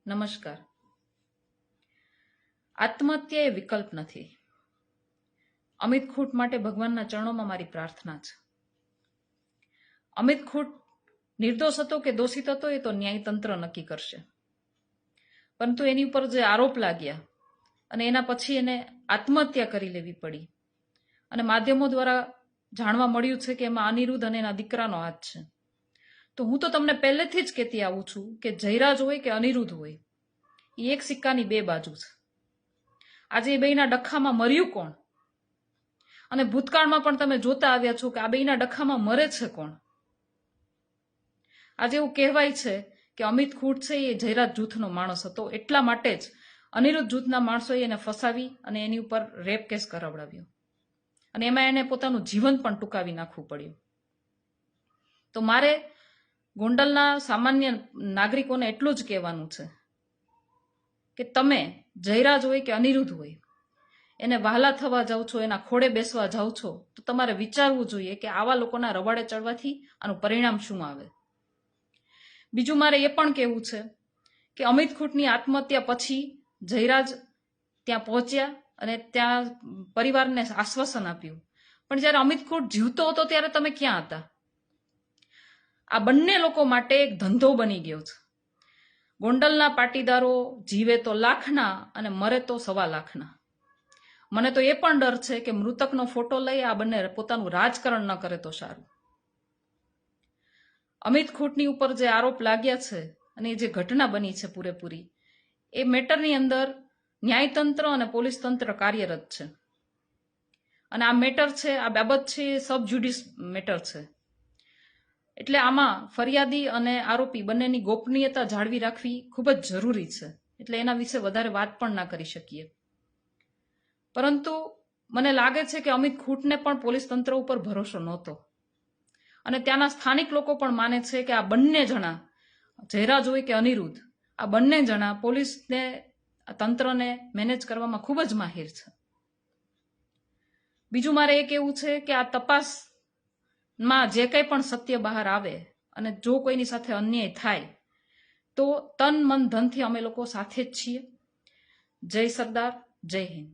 નમસ્કાર. આત્મહત્યા એ વિકલ્પ નથી. અમિત ખૂટ માટે ભગવાનના ચરણોમાં મારી પ્રાર્થના છે. અમિત ખૂટ નિર્દોષ હતો કે દોષિત હતો એ તો ન્યાયતંત્ર નક્કી કરશે, પરંતુ એની ઉપર જે આરોપ લાગ્યા અને એના પછી એને આત્મહત્યા કરી લેવી પડી અને માધ્યમો દ્વારા જાણવા મળ્યું છે કે એમાં અનિરુદ્ધ અને એના દીકરાનો હાથ છે. તો હું તો તમને પહેલેથી જ કહેતી આવું છું કે જયરાજ હોય કે અનિરુદ્ધ હોય, એ એક સિક્કાની બે બાજુ છે. આજે એ બેયના ડખામાં મર્યું કોણ? અને ભૂતકાળમાં પણ તમે જોતા આવ્યા છો કે આ બેયના ડખામાં મરે છે કોણ? આજે એવું કહેવાય છે કે અમિત ખૂટ છે એ જયરાજ જૂથનો માણસ હતો, એટલા માટે જ અનિરુદ્ધ જૂથના માણસોએ એને ફસાવી અને એની ઉપર રેપ કેસ કરાવડાવ્યો અને એમાં એને પોતાનું જીવન પણ ટૂંકાવી નાખવું પડ્યું. તો મારે ગોંડલના સામાન્ય નાગરિકોને એટલું જ કહેવાનું છે કે તમે જયરાજ હોય કે અનિરુદ્ધ હોય, એને વહાલા થવા જાઓ છો, એના ખોળે બેસવા જાઓ છો, તો તમારે વિચારવું જોઈએ કે આવા લોકોના રવાડે ચડવાથી આનું પરિણામ શું આવે. બીજું મારે એ પણ કહેવું છે કે અમિત ખૂટની આત્મહત્યા પછી જયરાજ ત્યાં પહોંચ્યા અને ત્યાં પરિવારને આશ્વાસન આપ્યું, પણ જ્યારે અમિત ખૂટ જીવતો હતો ત્યારે તમે ક્યાં હતા? આ બંને લોકો માટે એક ધંધો બની ગયો છે. ગોંડલના પાટીદારો જીવે તો લાખના અને મરે તો 1.25 લાખના. મને તો એ પણ ડર છે કે મૃતકનો ફોટો લઈ આ બંને પોતાનું રાજકારણ ન કરે તો સારું. અમિત ખૂટની ઉપર જે આરોપ લાગ્યા છે અને જે ઘટના બની છે પૂરેપૂરી, એ મેટરની અંદર ન્યાયતંત્ર અને પોલીસ તંત્ર કાર્યરત છે અને આ મેટર છે, આ બાબત છે, એ સબ જ્યુડિસ મેટર છે. એટલે આમાં ફરિયાદી અને આરોપી બંનેની ગોપનીયતા જાળવી રાખવી ખૂબ જ જરૂરી છે. એટલે એના વિશે વધારે વાત પણ ના કરી શકીએ. પરંતુ મને લાગે છે કે અમિત ખૂટને પણ પોલીસ તંત્ર ઉપર ભરોસો નહોતો અને ત્યાંના સ્થાનિક લોકો પણ માને છે કે આ બંને જણા, જયરાજ હોય કે અનિરુદ્ધ, આ બંને જણા પોલીસને, તંત્રને મેનેજ કરવામાં ખૂબ જ માહિર છે. બીજું મારે એ કહેવું છે કે આ તપાસમાં જે કંઈ પણ સત્ય બહાર આવે અને જો કોઈની સાથે અન્યાય થાય તો તન મન ધનથી અમે લોકો સાથે જ છીએ. જય સરદાર, જય હિન્દ.